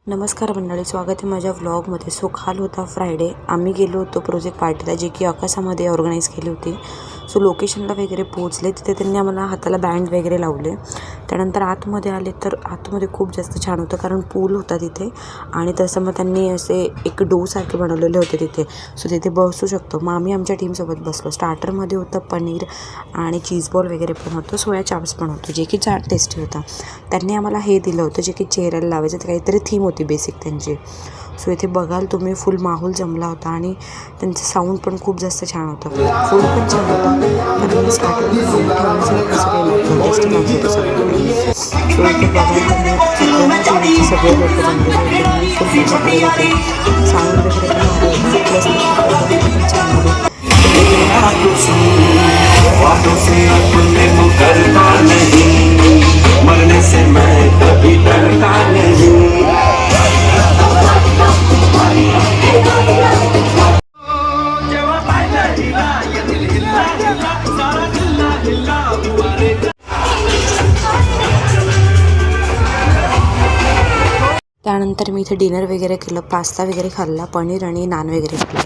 नमस्कार मंडळी, स्वागत आहे माझ्या व्लॉगमध्ये. सो काल होता फ्रायडे. आम्ही गेलो होतो प्रोजेक्ट पार्टीला, जे की अकासामध्ये ऑर्गनाईज केली होती. सो लोकेशनला वगैरे पोहोचले. तिथे त्यांनी आम्हाला हाताला बँड वगैरे लावले. त्यानंतर आतमध्ये आले तर आतमध्ये खूप जास्त छान होतं, कारण पूल होता तिथे. आणि तसं मग त्यांनी असे एक डोसारखे बनवलेले होते तिथे. सो तिथे बसू शकतो. मग आम्ही आमच्या टीमसोबत बसलो. स्टार्टरमध्ये होतं पनीर आणि चीज बॉल वगैरे पण होतं, सोया चाप्स पण होतं, जे की चाट टेस्टी होता. त्यांनी आम्हाला हे दिलं होतं, जे की चेहऱ्याला लावायचं. ते काहीतरी थीम होती बेसिक त्यांची. सो इथे बघाल तुम्ही, फुल माहोल जमला होता. आणि त्यांचं साऊंड पण खूप जास्त छान होतं. फूड पण छान होतं. कारण स्टार्टर कसं काही टेस्टी लागत होतं सगळं. सो इथे बघाल तुम्ही, सगळे लोक जमलेले होते. फुल मजा करत होते. साऊंड वगैरे पण आले होते. प्लस पण छान होते. त्यानंतर मी इथे डिनर वगैरे केलं. पास्ता वगैरे खाल्ला, पनीर आणि नान वगैरे खाल्लं.